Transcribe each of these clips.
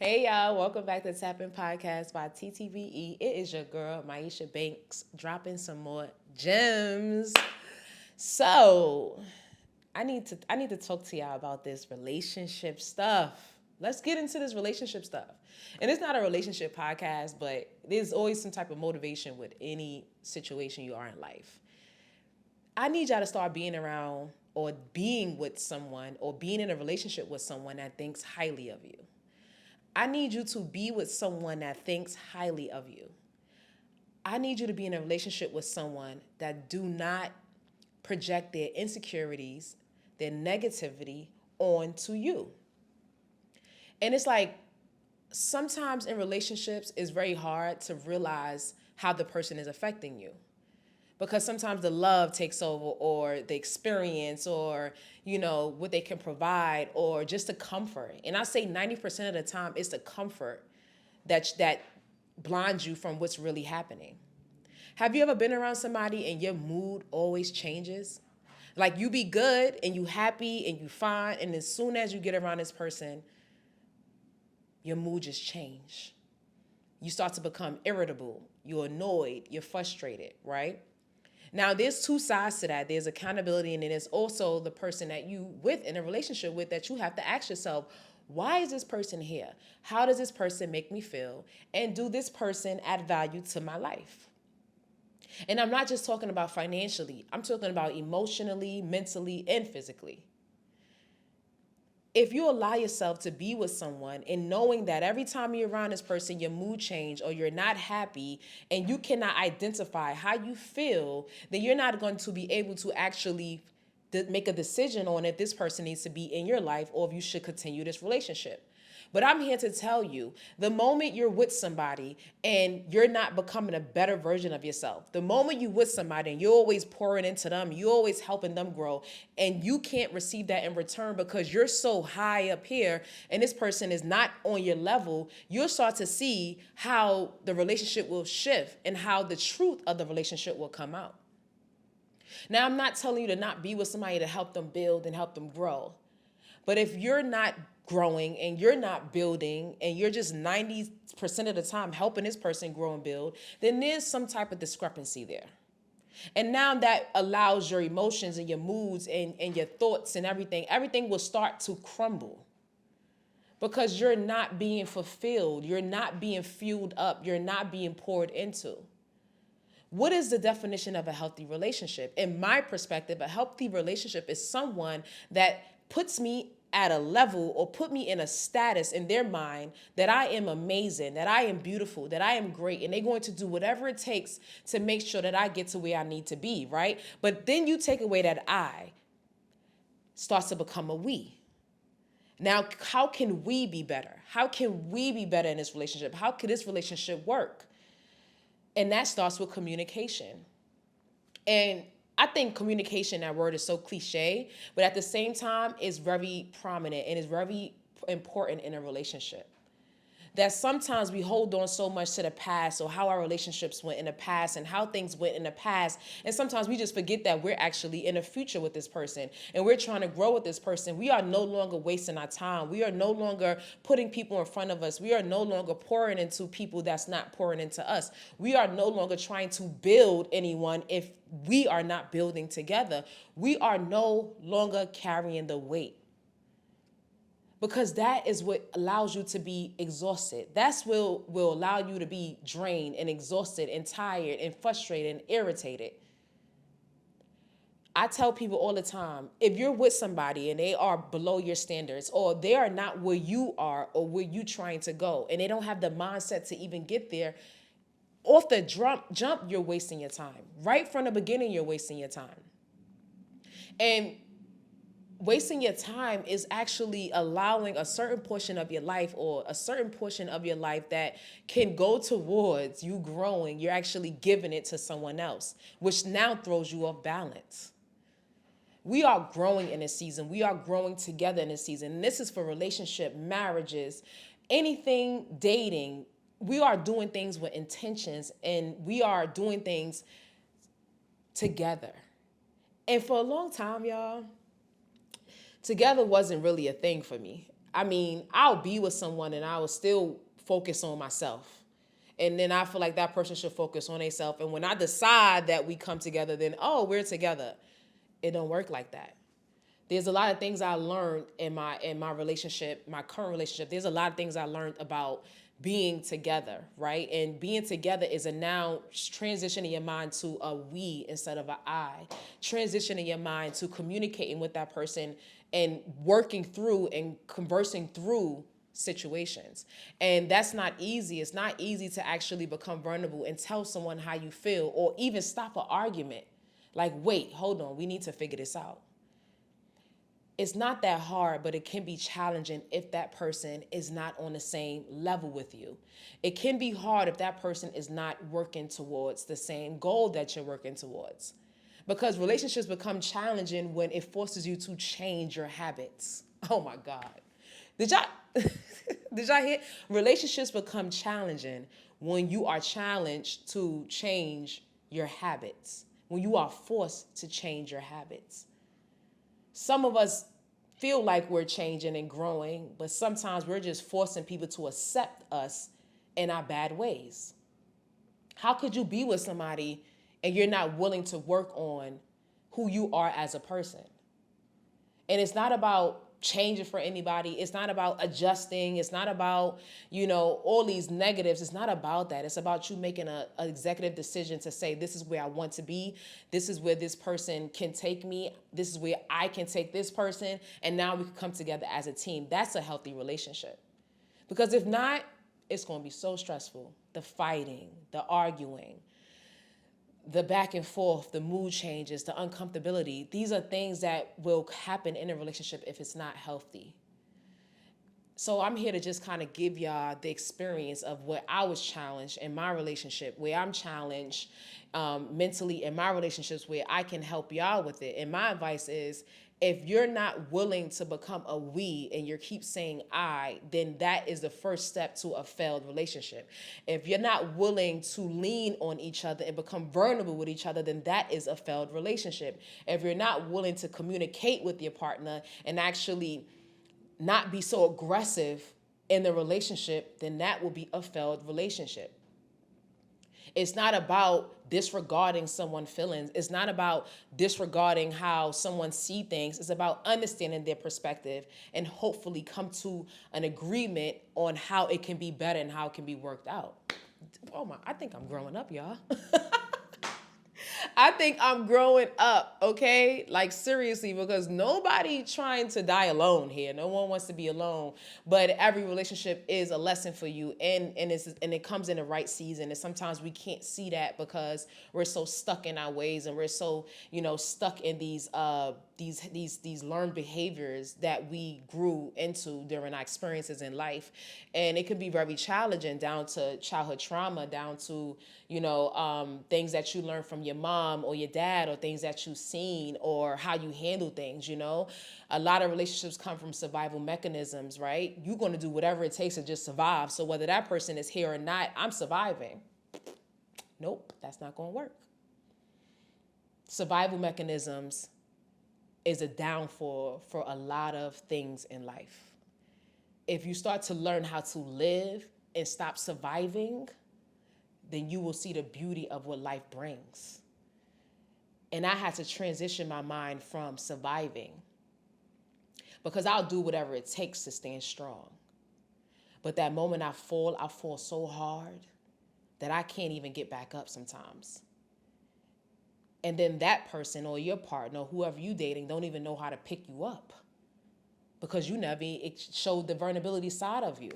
Hey y'all, welcome back to Tapping Podcast by TTBE. It is your girl, Myesha Banks, dropping some more gems. So, I need to talk to y'all about this relationship stuff. Let's get into this relationship stuff. And it's not a relationship podcast, but there's always some type of motivation with any situation you are in life. I need y'all to start being around or being with someone or being in a relationship with someone that thinks highly of you. I need you to be with someone that thinks highly of you. I need you to be in a relationship with someone that do not project their insecurities, their negativity onto you. And it's like sometimes in relationships it's very hard to realize how the person is affecting you, because sometimes the love takes over, or the experience, or what they can provide, or just the comfort. And I say 90% of the time it's the comfort that blinds you from what's really happening. Have you ever been around somebody and your mood always changes? Like you be good and you happy and you fine, and as soon as you get around this person, your mood just change. You start to become irritable, you're annoyed, you're frustrated, right? Now, there's two sides to that. There's accountability, and then there's also the person that you with in a relationship with that you have to ask yourself, why is this person here? How does this person make me feel? And do this person add value to my life? And I'm not just talking about financially. I'm talking about emotionally, mentally, and physically. If you allow yourself to be with someone and knowing that every time you're around this person, your mood change or you're not happy and you cannot identify how you feel, then you're not going to be able to actually make a decision on if this person needs to be in your life or if you should continue this relationship. But I'm here to tell you, the moment you're with somebody and you're not becoming a better version of yourself, the moment you're with somebody and you're always pouring into them, you're always helping them grow, and you can't receive that in return because you're so high up here and this person is not on your level, you'll start to see how the relationship will shift and how the truth of the relationship will come out. Now, I'm not telling you to not be with somebody to help them build and help them grow. But if you're not growing and you're not building and you're just 90% of the time helping this person grow and build, then there's some type of discrepancy there. And now that allows your emotions and your moods and your thoughts and everything will start to crumble because you're not being fulfilled. You're not being fueled up. You're not being poured into. What is the definition of a healthy relationship? In my perspective, a healthy relationship is someone that puts me at a level or put me in a status in their mind that I am amazing, that I am beautiful, that I am great, and they're going to do whatever it takes to make sure that I get to where I need to be, right? But then you take away that I, starts to become a we. Now, how can we be better? How can we be better in this relationship? How could this relationship work? And that starts with communication. And I think communication, that word is so cliche, but at the same time, it's very prominent and it's very important in a relationship. That sometimes we hold on so much to the past or how our relationships went in the past and how things went in the past. And sometimes we just forget that we're actually in the future with this person and we're trying to grow with this person. We are no longer wasting our time. We are no longer putting people in front of us. We are no longer pouring into people that's not pouring into us. We are no longer trying to build anyone if we are not building together. We are no longer carrying the weight. Because that is what allows you to be exhausted. That's what will allow you to be drained and exhausted and tired and frustrated and irritated. I tell people all the time, if you're with somebody and they are below your standards or they are not where you are or where you're trying to go and they don't have the mindset to even get there, off the jump, you're wasting your time. Right from the beginning, you're wasting your time. And wasting your time is actually allowing a certain portion of your life or a certain portion of your life that can go towards you growing. You're actually giving it to someone else, which now throws you off balance. We are growing in this season. We are growing together in this season. And this is for relationship, marriages, anything, dating. We are doing things with intentions and we are doing things together. And for a long time, y'all, together wasn't really a thing for me. I mean, I'll be with someone and I will still focus on myself. And then I feel like that person should focus on themselves. And when I decide that we come together, then, oh, we're together. It don't work like that. There's a lot of things I learned in my relationship, my current relationship. There's a lot of things I learned about being together, right? And being together is a now transitioning your mind to a we instead of a I. Transitioning your mind to communicating with that person and working through and conversing through situations. And that's not easy. It's not easy to actually become vulnerable and tell someone how you feel or even stop an argument. Like, wait, hold on, we need to figure this out. It's not that hard, but it can be challenging if that person is not on the same level with you. It can be hard if that person is not working towards the same goal that you're working towards. Because relationships become challenging when it forces you to change your habits. Oh my God. Did y'all did y'all hear? Relationships become challenging when you are challenged to change your habits, when you are forced to change your habits. Some of us feel like we're changing and growing, but sometimes we're just forcing people to accept us in our bad ways. How could you be with somebody and you're not willing to work on who you are as a person? And it's not about changing for anybody. It's not about adjusting. It's not about, all these negatives. It's not about that. It's about you making an executive decision to say, this is where I want to be. This is where this person can take me. This is where I can take this person. And now we can come together as a team. That's a healthy relationship. Because if not, it's going to be so stressful. The fighting, the arguing, the back and forth, the mood changes, the uncomfortability. These are things that will happen in a relationship if it's not healthy. So I'm here to just kind of give y'all the experience of where I was challenged in my relationship, where I'm challenged mentally in my relationships, where I can help y'all with it. And my advice is, if you're not willing to become a we and you keep saying I, then that is the first step to a failed relationship. If you're not willing to lean on each other and become vulnerable with each other, then that is a failed relationship. If you're not willing to communicate with your partner and actually not be so aggressive in the relationship, then that will be a failed relationship. It's not about disregarding someone's feelings. It's not about disregarding how someone sees things. It's about understanding their perspective and hopefully come to an agreement on how it can be better and how it can be worked out. Oh my, I think I'm growing up, y'all. I think I'm growing up, okay? Like seriously, because nobody trying to die alone here. No one wants to be alone, but every relationship is a lesson for you, and it comes in the right season. And sometimes we can't see that because we're so stuck in our ways, and we're so stuck in these learned behaviors that we grew into during our experiences in life. And it can be very challenging, down to childhood trauma, down to things that you learned from your mom or your dad, or things that you've seen, or how you handle things. A lot of relationships come from survival mechanisms, right? You're going to do whatever it takes to just survive. So whether that person is here or not, I'm surviving. Nope, that's not going to work. Survival mechanisms is a downfall for a lot of things in life. If you start to learn how to live and stop surviving, then you will see the beauty of what life brings. And I had to transition my mind from surviving, because I'll do whatever it takes to stand strong. But that moment I fall so hard that I can't even get back up sometimes. And then that person or your partner, whoever you dating, don't even know how to pick you up, because you never showed the vulnerability side of you.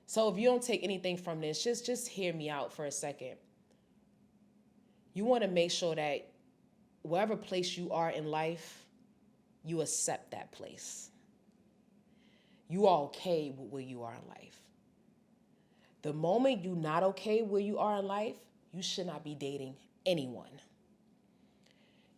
So if you don't take anything from this, just hear me out for a second. You want to make sure that wherever place you are in life, you accept that place. You are okay with where you are in life. The moment you're not okay where you are in life, you should not be dating anyone.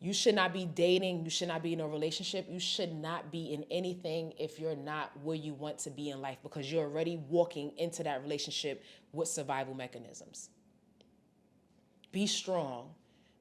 You should not be dating. You should not be in a relationship. You should not be in anything if you're not where you want to be in life, because you're already walking into that relationship with survival mechanisms. Be strong.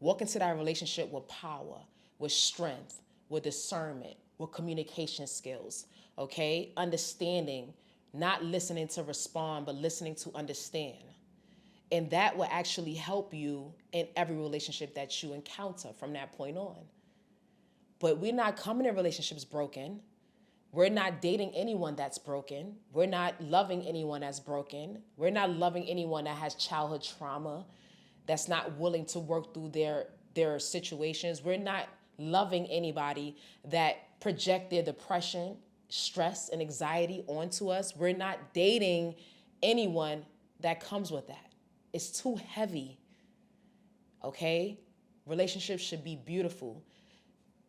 Walk into that relationship with power, with strength, with discernment, with communication skills. Okay? Understanding, not listening to respond, but listening to understand. And that will actually help you in every relationship that you encounter from that point on. But we're not coming in relationships broken. We're not dating anyone that's broken. We're not loving anyone that's broken. We're not loving anyone that has childhood trauma, that's not willing to work through their situations. We're not loving anybody that project their depression, stress, and anxiety onto us. We're not dating anyone that comes with that. It's too heavy. Okay? Relationships should be beautiful.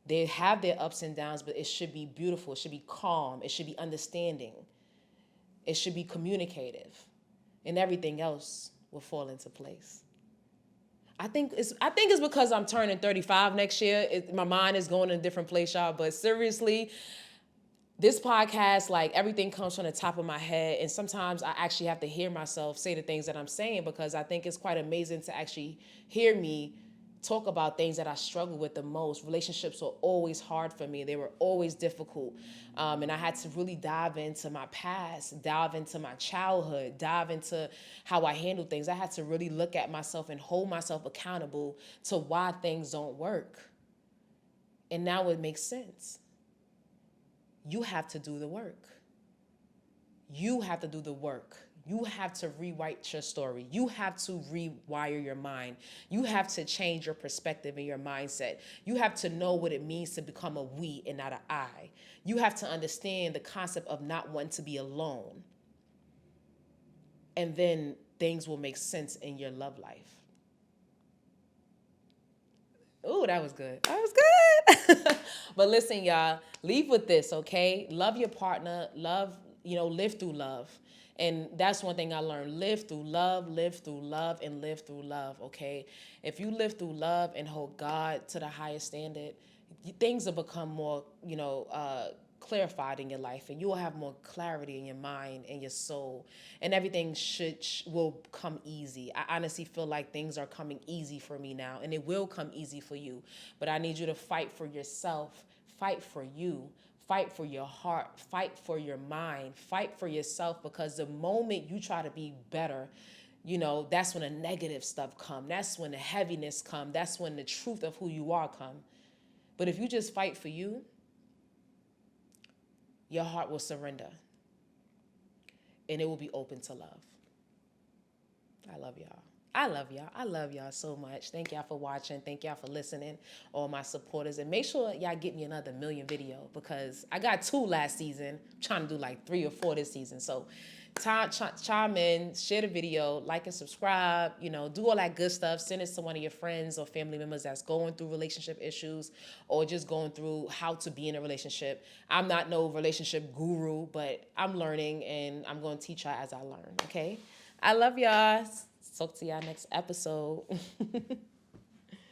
They have their ups and downs, but it should be beautiful. It should be calm. It should be understanding. It should be communicative. And everything else will fall into place. I think it's because I'm turning 35 next year. My mind is going in a different place, y'all. But seriously, this podcast, like, everything comes from the top of my head. And sometimes I actually have to hear myself say the things that I'm saying, because I think it's quite amazing to actually hear me talk about things that I struggle with the most. Relationships were always hard for me. They were always difficult. And I had to really dive into my past, dive into my childhood, dive into how I handle things. I had to really look at myself and hold myself accountable to why things don't work. And now it makes sense. You have to do the work. You have to do the work. You have to rewrite your story. You have to rewire your mind. You have to change your perspective and your mindset. You have to know what it means to become a we and not an I. You have to understand the concept of not wanting to be alone. And then things will make sense in your love life. Ooh, that was good. That was good. But listen, y'all, leave with this, okay? Love your partner. Live through love. And that's one thing I learned. Live through love, and live through love, okay? If you live through love and hold God to the highest standard, things will become more, clarified in your life, and you will have more clarity in your mind and your soul, and everything will come easy. I honestly feel like things are coming easy for me now, and it will come easy for you. But I need you to fight for yourself, fight for you. Fight for your heart, fight for your mind, fight for yourself, because the moment you try to be better, that's when the negative stuff come. That's when the heaviness come. That's when the truth of who you are come. But if you just fight for you, your heart will surrender, and it will be open to love. I love y'all. I love y'all so much. Thank y'all for watching. Thank y'all for listening, all my supporters. And make sure y'all get me another million video, because I got 2 last season. I'm trying to do like 3 or 4 this season. So chime in, share the video, like and subscribe, do all that good stuff. Send it to one of your friends or family members that's going through relationship issues, or just going through how to be in a relationship. I'm not no relationship guru, but I'm learning, and I'm going to teach y'all as I learn, okay? I love y'all. Talk to y'all next episode.